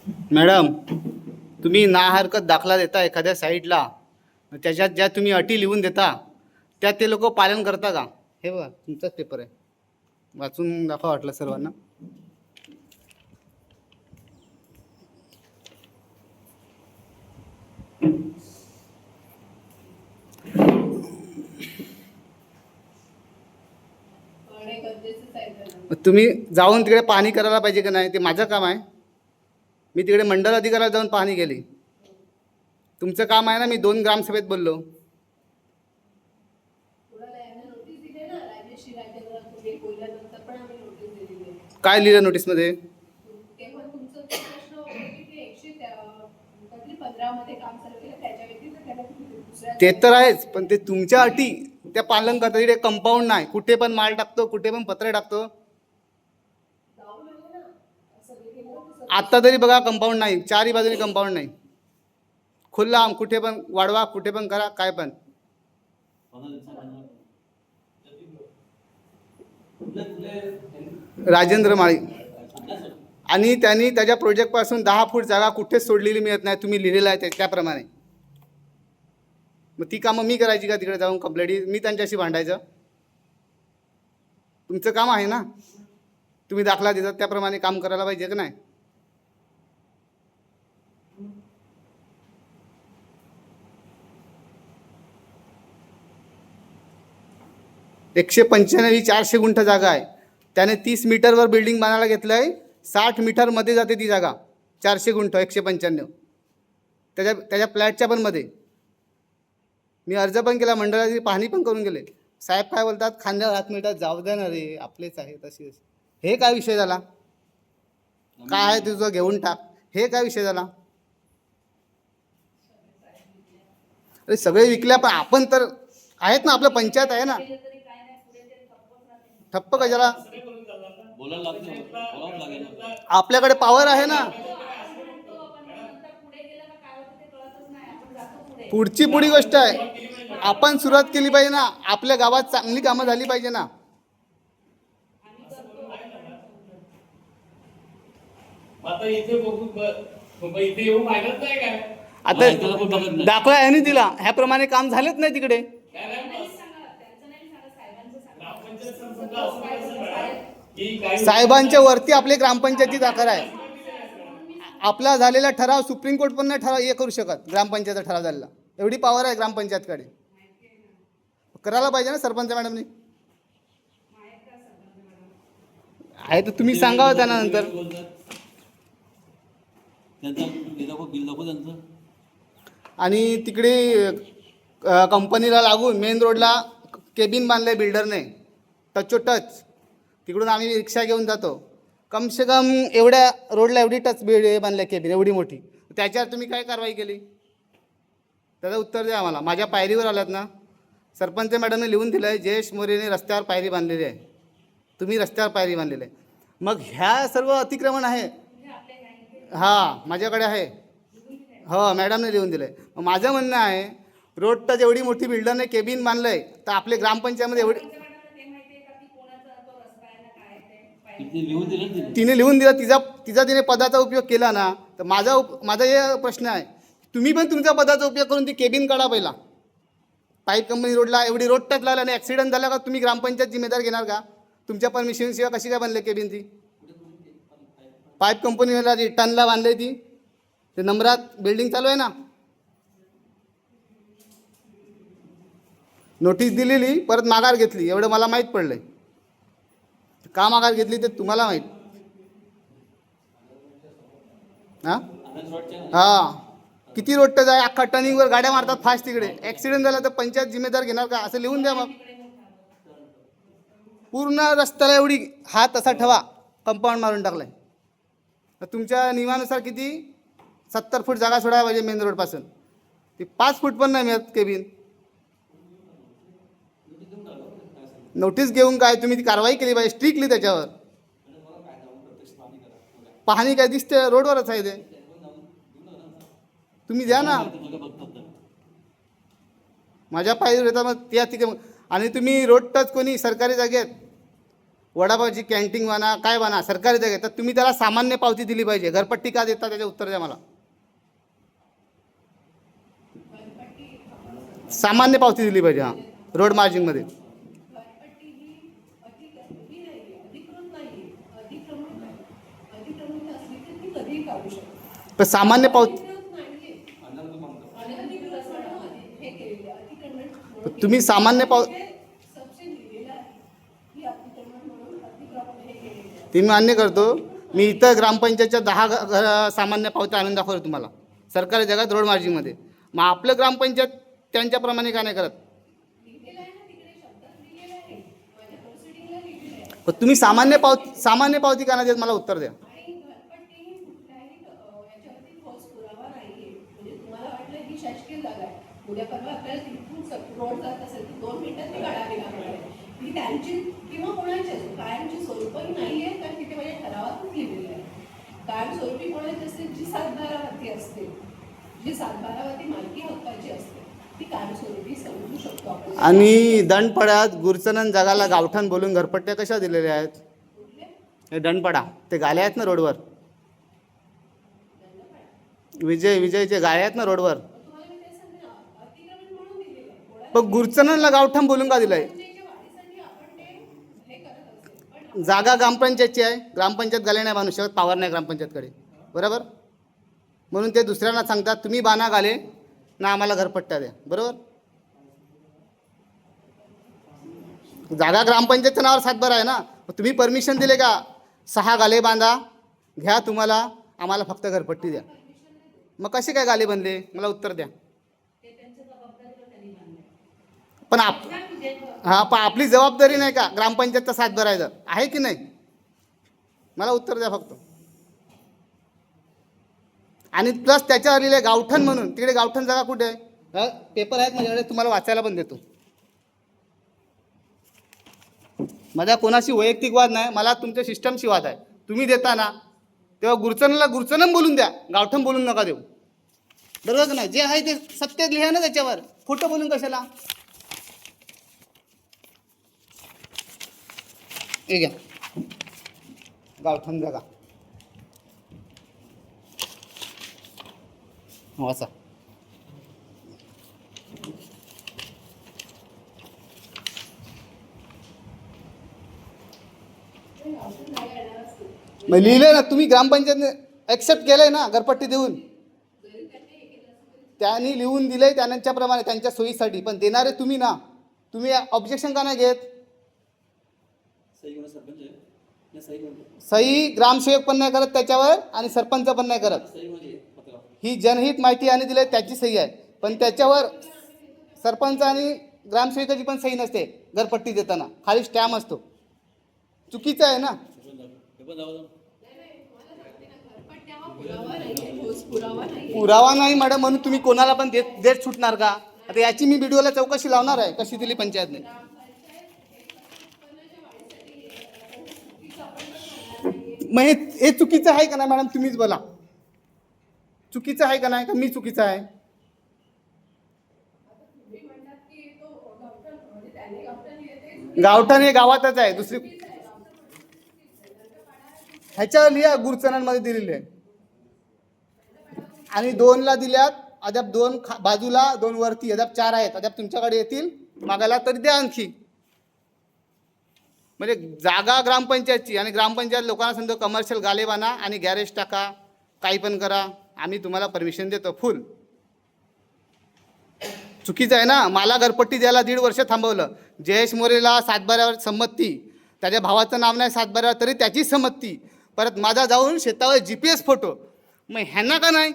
Madam, तुम्ही ना हरकत दाखला देता एखाद्या साईटला, त्याच्यात ज्या तुम्ही अटी लिहून देता त्यात ते लोक पालन करता का? हे बघा तुमचाच पेपर आहे, वाचून दाखवा वाटलं सर्वांना. तुम्ही जाऊन तिकडे पाहणी करायला पाहिजे का नाही? ते माझं काम आहे. मी तिकडे मंडल अधिकाऱ्याला जाऊन पाहणी केली. तुमचं काम आहे ना. मी 2 ग्रामसभेत बोललो. काय लिहिलं नोटीसमध्ये? ते तर आहेच, पण ते तुमच्या अटी त्या पालन करतात. तिकडे कंपाऊंड नाही, कुठे पण माल टाकतो, कुठे पण पत्रे टाकतो. आता तरी बघा कंपाऊंड नाही, चारही बाजूनी कंपाऊंड नाही, खुल्ला कुठे पण वाढवा, कुठे पण करा, काय पण. राजेंद्र माळी. आणि त्यांनी त्याच्या प्रोजेक्टपासून 10 फूट जागा कुठेच सोडलेली मिळत नाही. तुम्ही लिहिलेलं आहे त्याप्रमाणे. मग ती कामं मी करायची का तिकडे जाऊन कंप्लेंट? मी त्यांच्याशी भांडायचं? तुमचं काम आहे ना. तुम्ही दाखला देतात त्याप्रमाणे काम करायला पाहिजे का नाही? एकशे 95 400 गुंठ जागा आहे. त्याने 30 मीटरवर बिल्डिंग बांधायला घेतलं आहे. 60 मीटरमध्ये जाते ती जागा. 400 गुंठ 195 त्याच्या फ्लॅटच्या पण मध्ये. मी अर्ज पण केला, मंडळाची पाहणी पण करून गेले. साहेब काय बोलतात, खांद्यावर हात मिळतात, जाऊ द्या ना रे, आपलेच आहे. तशी हे काय विषय झाला? काय आहे तुझं घेऊन टाक, हे काय विषय झाला? अरे सगळे विकल्या, पण आपण तर आहेत ना, आपलं पंचायत आहे ना. ठप्प कशाला? आपल्याकडे पॉवर आहे ना. पुढची गोष्ट आहे. आपण सुरुवात केली पाहिजे ना. आपल्या गावात चांगली कामं झाली पाहिजे ना. आता दाखला यांनी दिला, ह्याप्रमाणे काम झालेच नाही तिकडे. साहेबांच्या वरती आपले ग्रामपंचायती दाखल आहे. आपला झालेला ठराव सुप्रीम कोर्ट पण नाही ठराव हे करू शकत. ग्रामपंचायतचा ठराव झालेला, एवढी पॉवर आहे ग्रामपंचायतकडे. करायला पाहिजे ना सरपंच मॅडमनी. आहे तर तुम्ही सांगावं त्यांना नंतर. आणि तिकडे कंपनीला लागून मेन रोडला केबिन बांधले बिल्डरने, टचोटच. तिकडून आम्ही रिक्षा घेऊन जातो. कम से कम एवढ्या रोडला एवढी टच बांधल्या केबिन, एवढी मोठी. त्याच्यावर तुम्ही काय कारवाई केली? त्याचं उत्तर द्या आम्हाला. माझ्या पायरीवर आलात ना. सरपंच मॅडमने लिहून दिलं आहे, जयेश मोरेने रस्त्यावर पायरी बांधलेली आहे. तुम्ही रस्त्यावर पायरी बांधलेली आहे. मग ह्या सर्व अतिक्रमण आहे. हां, माझ्याकडे आहे. हो, मॅडमने लिहून दिलं आहे. मग माझं म्हणणं आहे, रोड टच एवढी मोठी बिल्डरने केबिन बांधलं आहे, तर आपले ग्रामपंचायतमध्ये एवढी. तिने लिहून दिलं. तिचा तिने पदाचा उपयोग केला ना. तर माझा हे प्रश्न आहे, तुम्ही पण तुमच्या पदाचा उपयोग करून ती केबिन काढा पहिला. पाईप कंपनी रोडला एवढी रोड टच लागला आणि ॲक्सिडेंट झाला का तुम्ही ग्रामपंचायत जिम्मेदार घेणार का? तुमच्या परमिशनशिवाय कशी काय बनले केबिन? ती पाईप कंपनीला टनला बांधली ती. ते नंबरात बिल्डिंग चालू आहे ना. नोटीस दिलेली, परत माघार घेतली, एवढं मला माहीत पडलंय. का माघार घेतली ते तुम्हाला माहीत. हां हां, किती रोड टच आहे. अख्खा टर्निंगवर गाड्या मारतात फास्ट. तिकडे ॲक्सिडेंट झाला तर पंचायत जिम्मेदार घेणार का? असं लिहून द्या मग. पूर्ण रस्त्याला एवढी हात असा ठेवा, कंपाऊंड मारून टाकलाय. तुमच्या नियमानुसार किती 70 फूट जागा सोडायला पाहिजे मेन रोडपासून. ती 5 फूट पण नाही मिळत केबिन. नोटीस घेऊन काय, तुम्ही ती कारवाई केली पाहिजे स्ट्रिक्टली त्याच्यावर. पाहणी काय दिसते रोडवरच आहे ते. तुम्ही द्या ना. माझ्या पायरीवर येतात मग त्या तिकडे. आणि तुम्ही रोड टच कोणी सरकारी जागेत वडापावची कॅन्टीन बना, काय बना, सरकारी जागा तर तुम्ही त्याला सामान्य पावती दिली पाहिजे. घरपट्टी का देता त्याचे उत्तर द्या मला. सामान्य पावती दिली पाहिजे. हां, रोड मार्जिनमध्ये पण सामान्य पावती तुम्ही सामान्य ते मी मान्य करतो. मी इथं ग्रामपंचायतच्या 10 सामान्य पावत्या आणून दाखवतो तुम्हाला सरकारी जगात रोड मार्जिनमध्ये. मग आपलं ग्रामपंचायत त्यांच्याप्रमाणे का नाही करत. पण तुम्ही सामान्य पावती का नाही देत मला उत्तर द्या. उद्या परवा आपल्याला तिथून रोड जात असेल तर 2 मिनिटात ती काढावी लागणार आहे. ती त्यांची किंवा कोणाची कायमची स्वरूपही नाही आहे, कारण तिथे माझ्या ठरावातच लिहिलेलं आहे. कायमस्वरूपी कोणाची असते, जी सातबारावरती असते, जी सातबारावरती मालकी हक्काची असते, ती कायमस्वरूपी समजू शकतो आपण. आणि दंडपड्यात गुरचनन जगाला गावठाण बोलून घरपट्ट्या कशा दिलेल्या आहेत. हे दंडपडा ते गाले आहेत ना रोडवर. विजयचे गाळे आहेत ना रोडवर. पण गुरचननला गावठाण बोलून का दिलंय. जागा ग्रामपंचायतची आहे. ग्रामपंचायत गाले नाही बांधू शकत, पावर नाही ग्रामपंचायतकडे, बरोबर. म्हणून ते दुसऱ्यांना सांगतात तुम्ही बाना गाले ना, आम्हाला घरपट्ट्या द्या, बरोबर. जागा ग्रामपंचायतच्या नावावर सातबारा आहे ना. तुम्ही परमिशन दिले का 6 गाले बांधा घ्या तुम्हाला, आम्हाला फक्त घरपट्टी द्या. मग कसे काय गाले बनले मला उत्तर द्या. पण पण आपली जबाबदारी नाही का ग्रामपंचायतचा सातबारा आहे की नाही. मला उत्तर द्या फक्त. आणि प्लस त्याच्यावर लिहिले गावठण म्हणून. तिकडे गावठण जागा कुठे आहे. पेपर आहेत माझ्याकडे, तुम्हाला वाचायला पण देतो. माझा कोणाशी वैयक्तिक वाद नाही, मला तुमच्या सिस्टमशी वाद आहे. तुम्ही देता ना तेव्हा गुरचनला गुरचनम बोलून द्या, गावठण बोलून नका देऊ, बरोबर नाही. जे आहे ते सत्य लिहा ना त्याच्यावर, खोटं बोलून कशाला. हे घ्या गावठण जागा वाचा. मग लिहिलंय ना तुम्ही, ग्रामपंचायतने ॲक्सेप्ट केलंय ना घरपट्टी देऊन. त्यांनी लिहून दिलंय त्यांच्याप्रमाणे त्यांच्या सोयीसाठी. पण देणारे तुम्ही ना, तुम्ही ऑब्जेक्शन का नाही घेत. सही ग्रामसेवक पण नाही करत त्याच्यावर आणि सरपंच पण नाही करत. ही जनहित माहिती आणि दिली त्याची सही आहे, पण त्याच्यावर सरपंच आणि ग्रामसेवकाची पण सही नसते घरपट्टी देताना, खाली स्टॅम्प असतो. चुकीचं आहे ना. पुरावा नाही मॅडम, म्हणून तुम्ही कोणाला पण देत सुटणार का. आता याची मी व्हिडिओला चौकशी लावणार आहे कशी दिली पंचायतने. मग हे चुकीचं आहे का नाही मॅडम, तुम्हीच बोला. चुकीचं आहे का नाही, का मी चुकीचं आहे. गावठाण हे गावातच आहे, दुसरी ह्याच्यावर लिहा गुरचनांमध्ये दिलेले आहे. आणि 2ला दिल्यात, अद्याप 2 बाजूला 2 वरती, अद्याप 4 आहेत. अद्याप तुमच्याकडे येतील मागायला तरी द्या आणखी. म्हणजे जागा ग्रामपंचायतची, आणि ग्रामपंचायत लोकांना सांगतो कमर्शियल गाले बांधा आणि गॅरेज टाका, काही पण करा, आम्ही तुम्हाला परमिशन देतो फुल. चुकीचं आहे ना. मला घरपट्टी द्यायला 1.5 वर्ष थांबवलं. जयेश मोरेला सातबाऱ्यावर संमती, त्याच्या भावाचं नाव नाही सातबाऱ्यावर तरी त्याची संमती. परत माझा जाऊन शेतावर GPS फोटो. मग ह्यांना का नाही.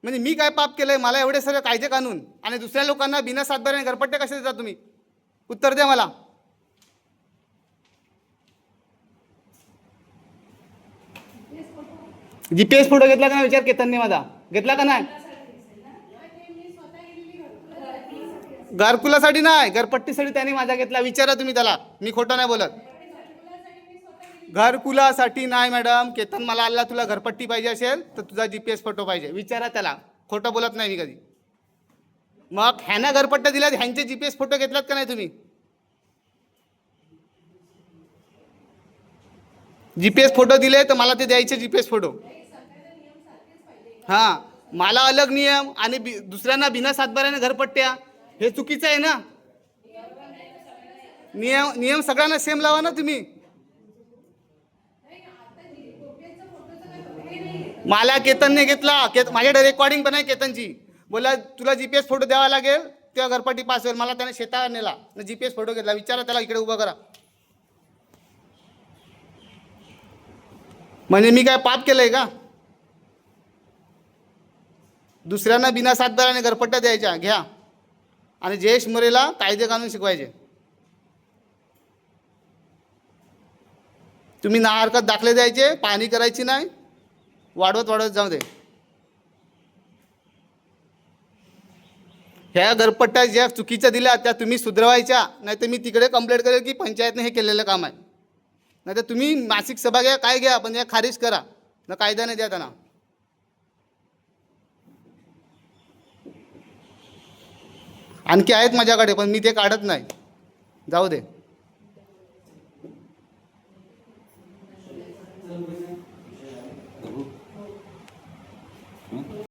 म्हणजे मी काय पाप केलंय, मला एवढे सगळे कायदे कानून, आणि दुसऱ्या लोकांना बिना सातबाऱ्याने घरपट्ट्या कशा देता तुम्ही. उत्तर द्या मला. GPS फोटो घेतला का नाही विचार केतनने माझा, घेतला का नाही. घरकुलासाठी नाही, घरपट्टीसाठी त्याने माझा घेतला. विचारा तुम्ही त्याला, मी खोटं नाही बोलत. घरकुलासाठी नाही मॅडम. केतन मला आला तुला घरपट्टी पाहिजे असेल तर तुझा GPS फोटो पाहिजे, विचारा त्याला. खोटं बोलत नाही मी कधी. मग ह्यांना घरपट्ट्या दिल्यात, ह्यांचे GPS फोटो घेतलात का नाही तुम्ही. GPS फोटो दिले तर मला ते द्यायचे GPS फोटो. हां, मला अलग नियम आणि दुसऱ्यांना बिना सातबाऱ्याने घरपट्ट्या, हे चुकीचं आहे ना. नियम सगळ्यांना सेम लावा ना तुम्ही. मला केतनने घेतला, माझ्याकडे रेकॉर्डिंग पण आहे केतनची. बोला तुला GPS फोटो द्यावा लागेल तेव्हा घरपट्टी पास होईल. मला त्याने शेतावर नेला, GPS फोटो घेतला. विचारा त्याला, इकडे उभा करा. म्हणजे मी काय पाप केलंय का? दुसऱ्यांना बिना सातबाऱ्याने घरपट्ट्या द्यायच्या घ्या आणि जयेश मोरेला कायदे कानून शिकवायचे. तुम्ही ना हरकत दाखले द्यायचे, पाहणी करायची नाही, वाढवत जाऊ दे. ह्या घरपट्ट्या ज्या चुकीच्या दिल्या त्या तुम्ही सुधरवायच्या, नाही तर मी तिकडे कंप्लेंट करेल की पंचायतने हे केलेलं काम आहे. नाही तर तुम्ही मासिक सभा घ्या, काय घ्या, पण या खारिज करा ना, कायद्याने द्या त्यांना. आणखी आहेत माझ्याकडे पण मी ते काढत नाही, जाऊ दे.